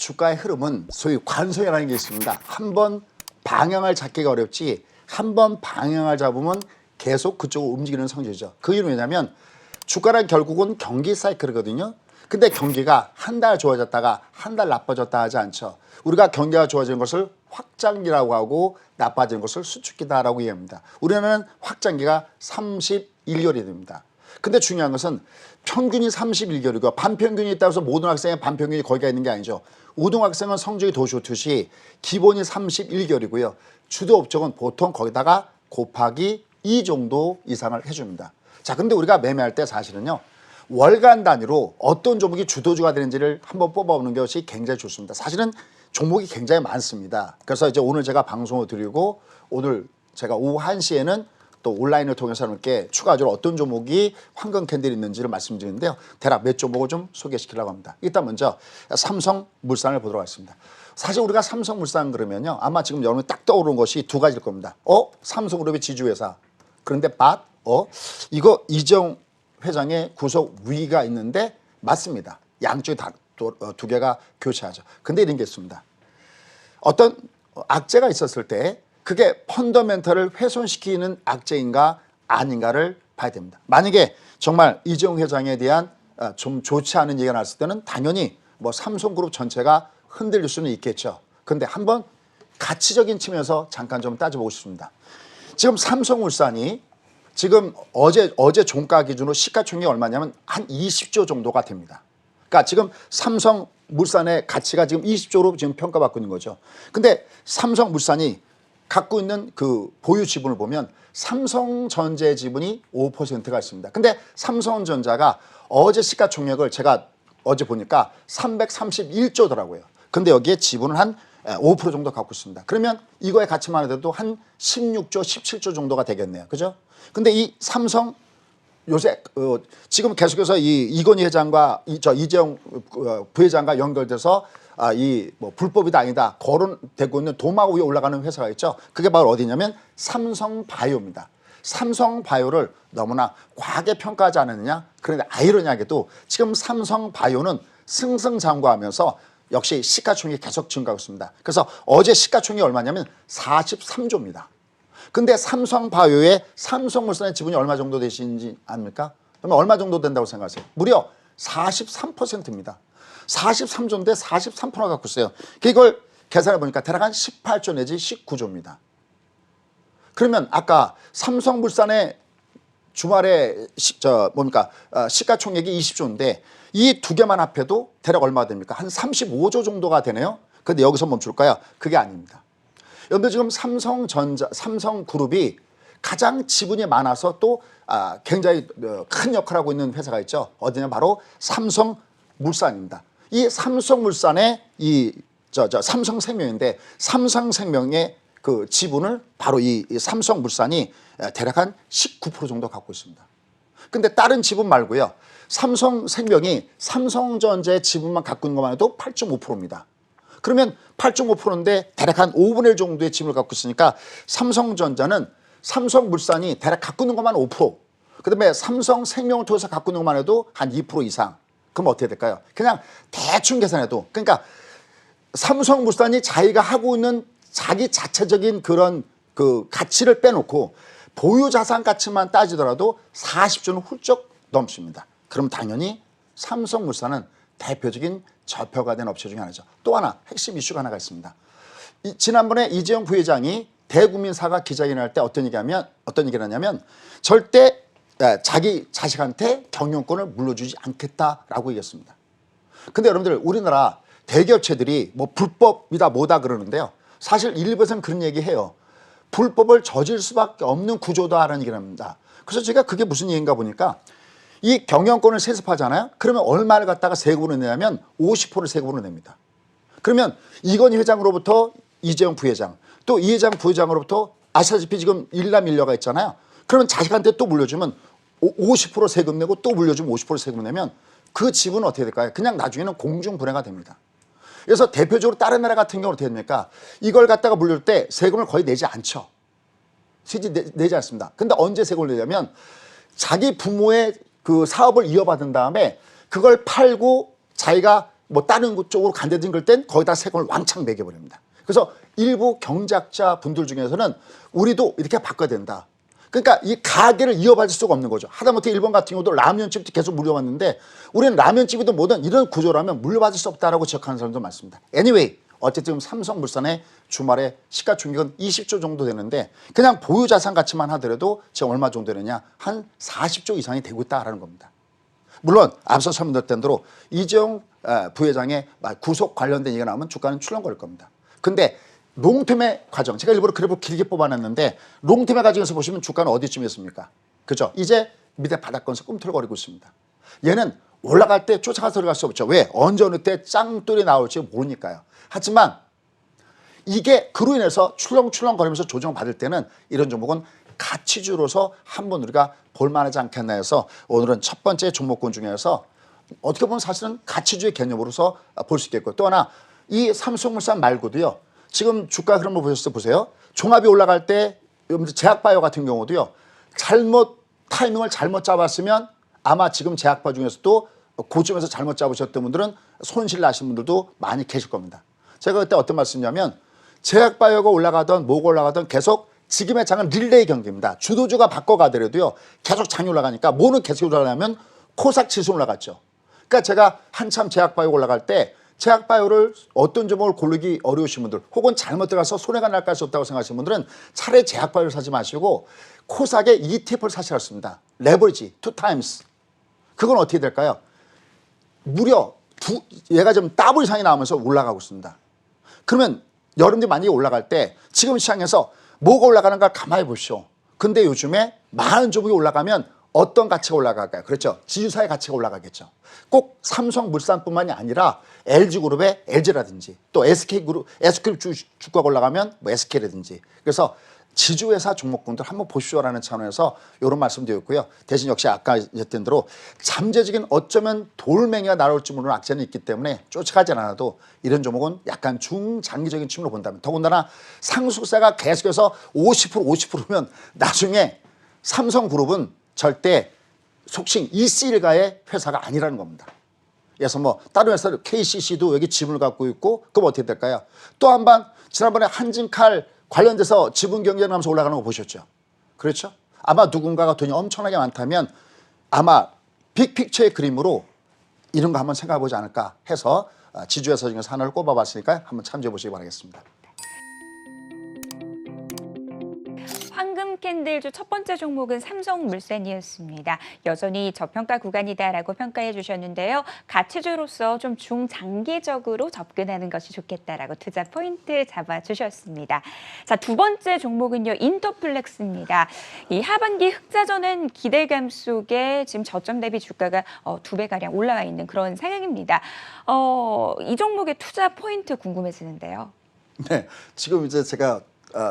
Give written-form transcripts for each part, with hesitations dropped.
주가의 흐름은 소위 관성이라는 게 있습니다. 한번 방향을 잡기가 어렵지 한번 방향을 잡으면 계속 그쪽으로 움직이는 성질이죠. 그 이유는 뭐냐면 주가란 결국은 경기 사이클이거든요. 근데 경기가 한 달 좋아졌다가 한 달 나빠졌다 하지 않죠. 우리가 경기가 좋아지는 것을 확장기라고 하고 나빠지는 것을 수축기다라고 이해합니다. 우리는 확장기가 31개월이 됩니다. 근데 중요한 것은 평균이 31개월이고 반평균이 있다고 해서 모든 학생의 반평균이 거기가 있는 게 아니죠. 우등학생은 성적이 더 좋듯이 기본이 31개월이고요. 주도 업종은 보통 거기다가 곱하기 2 정도 이상을 해줍니다. 자, 근데 우리가 매매할 때 사실은요. 월간 단위로 어떤 종목이 주도주가 되는지를 한번 뽑아보는 것이 굉장히 좋습니다. 사실은 종목이 굉장히 많습니다. 그래서 이제 오늘 제가 방송을 드리고 오늘 제가 오후 1시에는 또 온라인을 통해서 이렇게 추가적으로 어떤 종목이 황금 캔들이 있는지를 말씀드리는데요. 대략 몇 종목을 좀 소개시키려고 합니다. 일단 먼저 삼성물산을 보도록 하겠습니다. 사실 우리가 삼성물산 그러면요. 아마 지금 여러분이 딱 떠오르는 것이 두 가지일 겁니다. 삼성그룹의 지주회사. 그런데 이거 이재용 회장의 구속 위기가 있는데 맞습니다. 양쪽이 다 두 개가 교차하죠. 근데 이런 게 있습니다. 어떤 악재가 있었을 때 그게 펀더멘털을 훼손시키는 악재인가 아닌가를 봐야 됩니다. 만약에 정말 이재용 회장에 대한 좀 좋지 않은 얘기가 나왔을 때는 당연히 뭐 삼성그룹 전체가 흔들릴 수는 있겠죠. 그런데 한번 가치적인 측면에서 잠깐 좀 따져보고 싶습니다. 지금 삼성물산이 지금 어제 종가 기준으로 시가총액이 얼마냐면 한 20조 정도가 됩니다. 그러니까 지금 삼성물산의 가치가 지금 20조로 지금 평가받고 있는 거죠. 근데 삼성물산이 갖고 있는 그 보유 지분을 보면 삼성전자의 지분이 5%가 있습니다. 근데 삼성전자가 어제 시가총액을 제가 어제 보니까 331조더라고요. 근데 여기에 지분을 한 5% 정도 갖고 있습니다. 그러면 이거의 가치만 해도 한 16조, 17조 정도가 되겠네요. 그죠? 근데 이 삼성 요새 지금 계속해서 이건희 회장과 이재용 부회장과 연결돼서 이 뭐 불법이다 아니다 거론되고 있는 도마 위에 올라가는 회사가 있죠. 그게 바로 어디냐면 삼성바이오입니다. 삼성바이오를 너무나 과하게 평가하지 않았느냐. 그런데 아이러니하게도 지금 삼성바이오는 승승장구하면서 역시 시가총액이 계속 증가하고 있습니다. 그래서 어제 시가총액이 얼마냐면 43조입니다. 근데 삼성바이오의 삼성물산의 지분이 얼마 정도 되시는지 압니까? 그러면 얼마 정도 된다고 생각하세요? 무려 43%입니다. 43조인데 43%가 갖고 있어요. 이걸 계산해 보니까 대략 한 18조 내지 19조입니다. 그러면 아까 삼성물산의 주말에 시가총액이 20조인데 이 두 개만 합해도 대략 얼마가 됩니까? 한 35조 정도가 되네요. 근데 여기서 멈출까요? 그게 아닙니다. 여러분들 지금 삼성그룹이 가장 지분이 많아서 또 굉장히 큰 역할을 하고 있는 회사가 있죠. 어디냐 바로 삼성물산입니다. 이 삼성물산의 삼성생명인데 삼성생명의 그 지분을 바로 이 삼성물산이 대략 한 19% 정도 갖고 있습니다. 근데 다른 지분 말고요. 삼성생명이 삼성전자의 지분만 갖고 있는 것만 해도 8.5%입니다. 그러면 8.5%인데 대략 한 5분의 1 정도의 지분을 갖고 있으니까 삼성전자는 삼성물산이 대략 갖고 있는 것만 5%, 그다음에 삼성생명을 통해서 갖고 있는 것만 해도 한 2% 이상. 그럼 어떻게 될까요? 그냥 대충 계산해도 그러니까 삼성물산이 자기가 하고 있는 자기 자체적인 그런 그 가치를 빼놓고 보유 자산 가치만 따지더라도 40조는 훌쩍 넘습니다. 그럼 당연히 삼성물산은 대표적인 저표가 된 업체 중에 하나죠. 또 하나 핵심 이슈가 하나가 있습니다. 지난번에 이재용 부회장이 대국민사과 기자회견을 할 때 어떤 얘기를 하냐면 절대 자기 자식한테 경영권을 물려주지 않겠다라고 얘기했습니다. 근데 여러분들 우리나라 대기업체들이 뭐 불법이다 뭐다 그러는데요. 사실 일부에서는 그런 얘기해요. 불법을 저질 수밖에 없는 구조다라는 얘기를 합니다. 그래서 제가 그게 무슨 얘기인가 보니까 이 경영권을 세습하잖아요. 그러면 얼마를 갖다가 세금으로 내냐면 50% 세금으로 냅니다. 그러면 이건희 회장으로부터 이재용 부회장, 또 이 회장 부회장으로부터 아시다시피 지금 일남일녀가 있잖아요. 그러면 자식한테 또 물려주면 50% 세금 내고 또 물려주면 50% 세금 내면 그 지분은 어떻게 될까요? 그냥 나중에는 공중분해가 됩니다. 그래서 대표적으로 다른 나라 같은 경우는 어떻게 됩니까? 이걸 갖다가 물릴 때 세금을 거의 내지 않죠. 내지 않습니다. 근데 언제 세금을 내냐면 자기 부모의 그 사업을 이어받은 다음에 그걸 팔고 자기가 뭐 다른 쪽으로 간다든지 그럴 땐 거기다 세금을 왕창 매겨버립니다. 그래서 일부 경제학자 분들 중에서는 우리도 이렇게 바꿔야 된다. 그러니까 이 가게를 이어받을 수가 없는 거죠. 하다못해 일본 같은 경우도 라면집도 계속 물려왔는데 우리는 라면집이든 뭐든 이런 구조라면 물려받을 수 없다라고 지적하는 사람도 많습니다. Anyway, 어쨌든 삼성물산의 주말에 시가총액은 20조 정도 되는데 그냥 보유자산 가치만 하더라도 지금 얼마 정도 되느냐? 한 40조 이상이 되고 있다라는 겁니다. 물론 앞서 설명드렸던 대로 이재용 부회장의 구속 관련된 얘기가 나오면 주가는 출렁거릴 겁니다. 근데 롱텀의 과정, 제가 일부러 그래프 길게 뽑아놨는데 롱텀의 과정에서 보시면 주가는 어디쯤에 있습니까? 그죠? 이제 밑에 바닥권에서 꿈틀거리고 있습니다. 얘는 올라갈 때 쫓아가서 들어갈 수 없죠. 왜? 언제 어느 때 짱돌이 나올지 모르니까요. 하지만 이게 그로 인해서 출렁출렁거리면서 조정받을 때는 이런 종목은 가치주로서 한번 우리가 볼만하지 않겠나 해서 오늘은 첫 번째 종목군 중에서 어떻게 보면 사실은 가치주의 개념으로서 볼 수 있겠고 또 하나 이 삼성물산 말고도요. 지금 주가 흐름을 보세요. 종합이 올라갈 때 제약바이오 같은 경우도요. 타이밍을 잘못 잡았으면 아마 지금 제약바 중에서도 고점에서 잘못 잡으셨던 분들은 손실 나신 분들도 많이 계실 겁니다. 제가 그때 어떤 말씀이냐면 제약바이오가 올라가던 뭐가 올라가던 계속 지금의 장은 릴레이 경기입니다. 주도주가 바꿔가더라도요. 계속 장이 올라가니까 뭐는 계속 올라가냐면 코스닥 지수 올라갔죠. 그러니까 제가 한참 제약바이오 올라갈 때 제약바이오를 어떤 종목을 고르기 어려우신 분들 혹은 잘못 들어가서 손해가 날까 수 없다고 생각하시는 분들은 차라리 제약바이오를 사지 마시고 코스닥의 ETF를 사시라습니다. 레버리지 2x. 그건 어떻게 될까요? 무려 얘가 좀 더블 이상이 나오면서 올라가고 있습니다. 그러면 여러분들이 만약에 올라갈 때 지금 시장에서 뭐가 올라가는가 가만히 보시오. 근데 요즘에 많은 종목이 올라가면 어떤 가치가 올라갈까요? 그렇죠. 지주사의 가치가 올라가겠죠. 꼭 삼성물산뿐만이 아니라 LG그룹의 LG라든지 또 SK그룹 주가가 올라가면 뭐 SK라든지 그래서 지주회사 종목군들 한번 보시오라는 차원에서 이런 말씀 드렸고요. 대신 역시 아까 했던 대로 잠재적인 어쩌면 돌멩이가 날아올지 모르는 악재는 있기 때문에 쫓아가지 않아도 이런 종목은 약간 중장기적인 측면으로 본다면 더군다나 상속세가 계속해서 50%면 나중에 삼성그룹은 절대 속칭 이씨 일가의 회사가 아니라는 겁니다. 그래서 뭐 다른 회사 KCC도 여기 지분을 갖고 있고 그럼 어떻게 될까요? 또 한 번 지난번에 한진칼 관련돼서 지분 경쟁하면서 올라가는 거 보셨죠? 그렇죠? 아마 누군가가 돈이 엄청나게 많다면 아마 빅픽처의 그림으로 이런 거 한번 생각해 보지 않을까 해서 지주회사 중에서 하나를 꼽아봤으니까 한번 참조해 보시기 바라겠습니다. 황금 캔들주 첫 번째 종목은 삼성물산이었습니다. 여전히 저평가 구간이다라고 평가해 주셨는데요. 가치주로서 좀 중장기적으로 접근하는 것이 좋겠다라고 투자 포인트 잡아주셨습니다. 자, 두 번째 종목은요. 인터플렉스입니다. 이 하반기 흑자전환 기대감 속에 지금 저점 대비 주가가 2배가량 올라와 있는 그런 상황입니다. 이 종목의 투자 포인트 궁금해지는데요. 네, 지금 이제 제가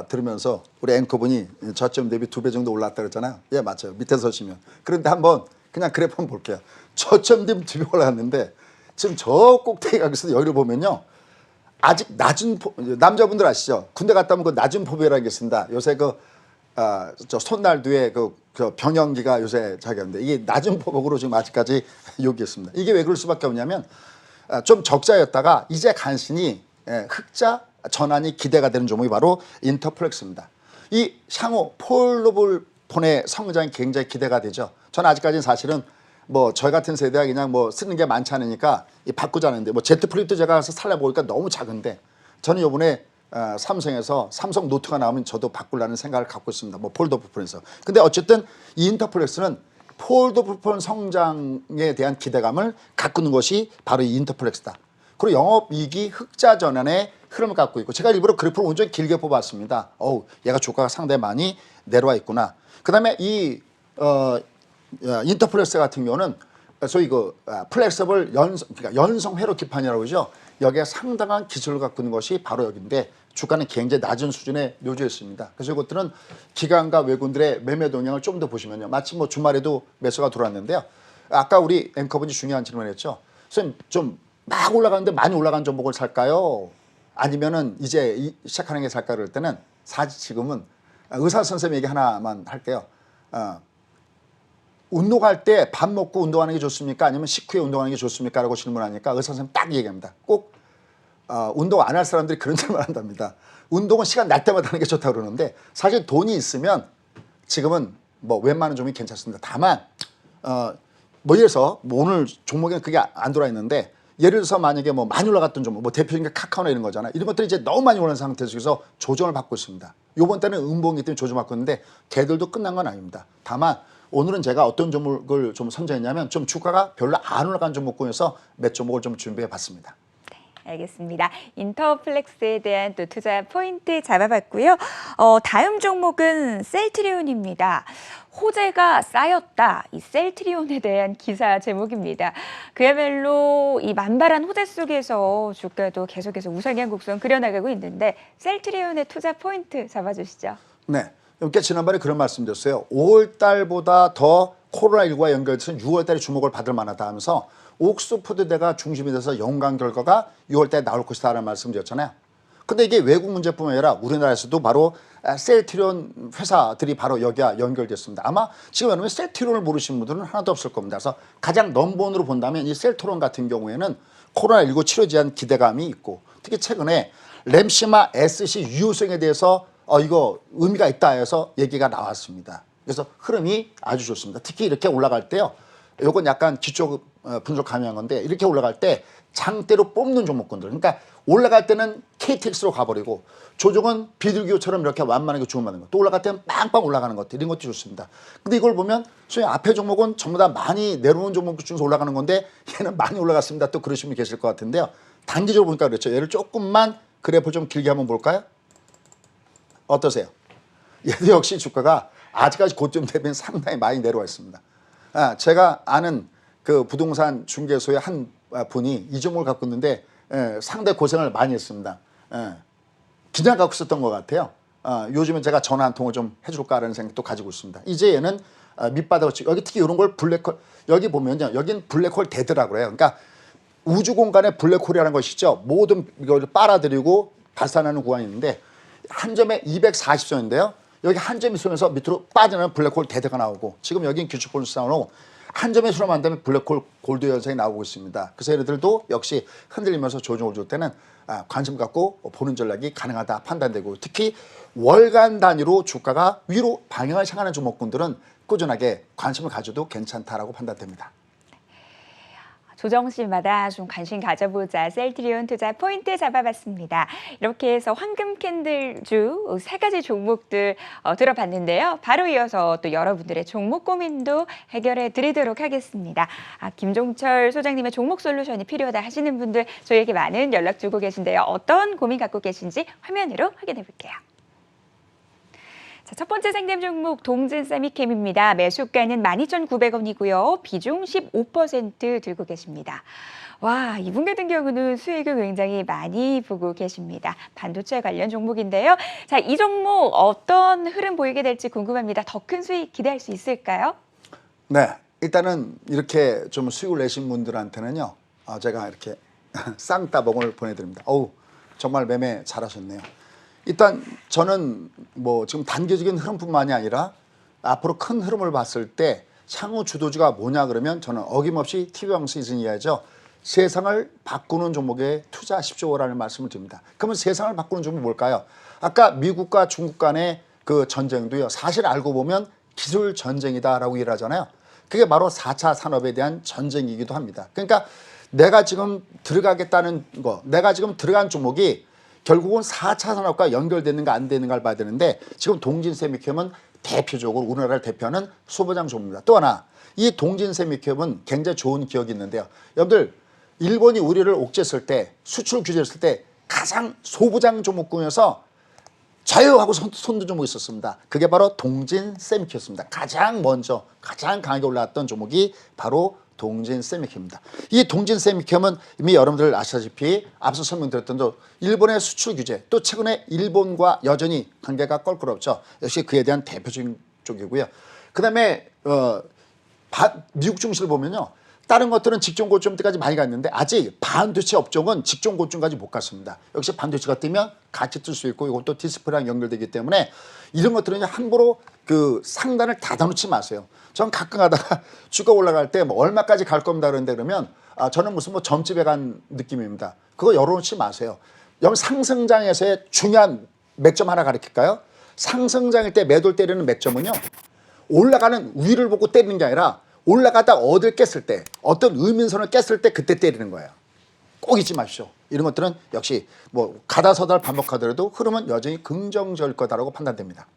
들으면서 우리 앵커분이 저점 대비 2배 정도 올랐다 그랬잖아요. 예, 맞아요. 밑에 서시면. 그런데 한번 그냥 그래프 한번 볼게요. 저점 대비 2배 올라갔는데 지금 저 꼭대기 가서 여기를 보면요. 아직 낮은 남자분들 아시죠? 군대 갔다 오면 그 낮은 포배라는 게 있습니다. 요새 저 손날 뒤에 그 병영기가 요새 자기인데 이게 낮은 포복으로 지금 아직까지 여기 있습니다. 이게 왜 그럴 수밖에 없냐면 좀 적자였다가 이제 간신히 흑자 전환이 기대가 되는 종목이 바로 인터플렉스입니다. 이 향후 폴더블 폰의 성장이 굉장히 기대가 되죠. 저는 아직까지는 사실은 뭐 저희 같은 세대가 그냥 뭐 쓰는 게 많지 않으니까 바꾸자는데 뭐 Z 플립도 제가 가서 살려보니까 너무 작은데 저는 이번에 삼성에서 삼성 노트가 나오면 저도 바꾸려는 생각을 갖고 있습니다. 뭐 폴더블 폰에서. 근데 어쨌든 이 인터플렉스는 폴더블 폰 성장에 대한 기대감을 가꾸는 것이 바로 이 인터플렉스다. 그리고 영업이익이 흑자 전환의 흐름을 갖고 있고 제가 일부러 그래프를 온전히 길게 뽑았습니다. 얘가 주가가 상당히 많이 내려와 있구나. 그다음에 이 인터플렉스 같은 경우는 소위 플렉서블 그러니까 연성 회로 기판이라고 그러죠. 여기에 상당한 기술을 갖고 있는 것이 바로 여기인데 주가는 굉장히 낮은 수준에 놓여 있습니다. 그래서 이것들은 기관과 외국인들의 매매 동향을 좀 더 보시면요. 마침 뭐 주말에도 매수가 들어왔는데요. 아까 우리 앵커분이 중요한 질문을 했죠. 선생님 좀 막 올라가는데 많이 올라간 종목을 살까요? 아니면은 이제 시작하는 게 살까 그럴 때는 사실 지금은 의사 선생님 얘기 하나만 할게요. 운동할 때 밥 먹고 운동하는 게 좋습니까? 아니면 식후에 운동하는 게 좋습니까? 라고 질문하니까 의사 선생님 딱 얘기합니다. 꼭 운동 안 할 사람들이 그런 질문을 한답니다. 운동은 시간 날 때마다 하는 게 좋다고 그러는데 사실 돈이 있으면 지금은 뭐 웬만한 종목이 괜찮습니다. 다만 뭐 예를 들어서 뭐 오늘 종목에는 그게 안 들어와 있는데 예를 들어서 만약에 뭐 많이 올라갔던 종목, 뭐 대표적인 게 카카오나 이런 거잖아요. 이런 것들이 이제 너무 많이 올라간 상태에서 조정을 받고 있습니다. 요번 때는 음봉이기 때문에 조정받고 있는데 걔들도 끝난 건 아닙니다. 다만 오늘은 제가 어떤 종목을 좀 선정했냐면 좀 주가가 별로 안 올라간 종목군에서 몇 종목을 좀 준비해 봤습니다. 알겠습니다. 인터플렉스에 대한 또 투자 포인트 잡아봤고요. 다음 종목은 셀트리온입니다. 호재가 쌓였다. 이 셀트리온에 대한 기사 제목입니다. 그야말로 이 만발한 호재 속에서 주가도 계속해서 우상향 곡선 그려나가고 있는데 셀트리온의 투자 포인트 잡아주시죠. 네. 그러니까 지난번에 그런 말씀드렸어요. 5월 달보다 더 코로나19와 연결돼서 6월 달에 주목을 받을 만하다 하면서 옥스포드대가 중심이 돼서 연관 결과가 6월 달에 나올 것이다라는 말씀드렸잖아요. 근데 이게 외국 문제뿐만 아니라 우리나라에서도 바로 셀트리온 회사들이 바로 여기와 연결됐습니다. 아마 지금 여러분 셀트리온을 모르시는 분들은 하나도 없을 겁니다. 그래서 가장 넘버원으로 본다면 이 셀트리온 같은 경우에는 코로나19 치료에 대한 기대감이 있고 특히 최근에 램시마 SC 유효성에 대해서 이거 의미가 있다 해서 얘기가 나왔습니다. 그래서 흐름이 아주 좋습니다. 특히 이렇게 올라갈 때요. 이건 약간 기초 분석 가능한 건데 이렇게 올라갈 때 장대로 뽑는 종목군들. 그러니까 올라갈 때는 KTX로 가버리고 조정은 비둘기호처럼 이렇게 완만하게 주고받는 것. 또 올라갈 때는 빵빵 올라가는 것들. 이런 것도 좋습니다. 근데 이걸 보면 소위 앞에 종목은 전부 다 많이 내려오는 종목 중에서 올라가는 건데 얘는 많이 올라갔습니다. 또 그러신 분 계실 것 같은데요. 단기적으로 보니까 그렇죠. 얘를 조금만 그래프 좀 길게 한번 볼까요? 어떠세요? 얘도 역시 주가가 아직까지 고점 대비는 상당히 많이 내려와 있습니다. 제가 아는 그 부동산 중개소의 한 분이 이 종목을 갖고 있는데 상당히 고생을 많이 했습니다. 그냥 갖고 있었던 것 같아요. 요즘은 제가 전화 한 통을 좀 해줄까라는 생각도 가지고 있습니다. 이제 얘는 밑바닥을 치고 여기 특히 이런 걸 블랙홀 여기 보면요. 여긴 블랙홀 데드라고 해요. 그러니까 우주 공간에 블랙홀이라는 것이 있죠. 모든 이걸 빨아들이고 발산하는 구간이 있는데 한 점에 240선인데요. 여기 한 점이 쏘면서 밑으로 빠지는 블랙홀 데드가 나오고 지금 여긴 규칙볼스상으로 한 점에 수렴한 다음에 블랙홀 골드 현상이 나오고 있습니다. 그래서 얘네들도 역시 흔들리면서 조정을 줄 때는 관심 갖고 보는 전략이 가능하다 판단되고 특히 월간 단위로 주가가 위로 방향을 향하는 종목군들은 꾸준하게 관심을 가져도 괜찮다라고 판단됩니다. 조정시마다 좀 관심 가져보자. 셀트리온 투자 포인트 잡아봤습니다. 이렇게 해서 황금 캔들주 세 가지 종목들 들어봤는데요. 바로 이어서 또 여러분들의 종목 고민도 해결해 드리도록 하겠습니다. 김종철 소장님의 종목 솔루션이 필요하다 하시는 분들 저희에게 많은 연락 주고 계신데요. 어떤 고민 갖고 계신지 화면으로 확인해 볼게요. 첫 번째 상담 종목 동진 세미캠입니다. 매수가는 12,900원이고요. 비중 15% 들고 계십니다. 와, 이분 같은 경우는 수익을 굉장히 많이 보고 계십니다. 반도체 관련 종목인데요. 자, 이 종목 어떤 흐름 보이게 될지 궁금합니다. 더 큰 수익 기대할 수 있을까요? 네, 일단은 이렇게 좀 수익을 내신 분들한테는요. 제가 이렇게 쌍따봉을 보내드립니다. 어우, 정말 매매 잘하셨네요. 일단 저는 뭐 지금 단기적인 흐름뿐만이 아니라 앞으로 큰 흐름을 봤을 때 향후 주도주가 뭐냐 그러면 저는 어김없이 TV방송 이야기죠. 세상을 바꾸는 종목에 투자하십시오라는 말씀을 드립니다. 그러면 세상을 바꾸는 종목이 뭘까요? 아까 미국과 중국 간의 그 전쟁도요. 사실 알고 보면 기술 전쟁이다라고 얘기를 하잖아요. 그게 바로 4차 산업에 대한 전쟁이기도 합니다. 그러니까 내가 지금 들어가겠다는 거, 내가 지금 들어간 종목이 결국은 4차 산업과 연결되는가 안 되는가를 봐야 되는데 지금 동진세미캠은 대표적으로 우리나라를 대표하는 소부장 종목입니다. 또 하나 이 동진세미캠은 굉장히 좋은 기억이 있는데요. 여러분들 일본이 우리를 옥죄했을 때 수출 규제했을 때 가장 소부장 종목군에서 자유하고 손든 종목이 있었습니다. 그게 바로 동진세미캠이었습니다. 가장 먼저 가장 강하게 올라왔던 종목이 바로 동진세미캠입니다. 이 동진세미캠은 이미 여러분들 아시다시피 앞서 설명드렸던 대로 일본의 수출 규제 또 최근에 일본과 여전히 관계가 껄끄럽죠. 역시 그에 대한 대표적인 쪽이고요. 그 다음에 미국 증시를 보면요. 다른 것들은 직종 고점대까지 많이 갔는데 아직 반도체 업종은 직종 고점까지 못 갔습니다. 역시 반도체가 뜨면 같이 뜰 수 있고 이것도 디스플레이랑 연결되기 때문에 이런 것들은 함부로 그 상단을 닫아놓지 마세요. 전 가끔 가다가 주가 올라갈 때 뭐 얼마까지 갈 겁니다 그런데 그러면 저는 무슨 뭐 점집에 간 느낌입니다. 그거 열어놓지 마세요. 여러분 상승장에서의 중요한 맥점 하나 가르칠까요? 상승장일 때 매도를 때리는 맥점은요. 올라가는 위를 보고 때리는 게 아니라 올라가다 어딜 깼을 때 어떤 의민선을 깼을 때 그때 때리는 거예요. 꼭 잊지 마십시오. 이런 것들은 역시 뭐 가다 서다 반복하더라도 흐름은 여전히 긍정적일 거다라고 판단됩니다.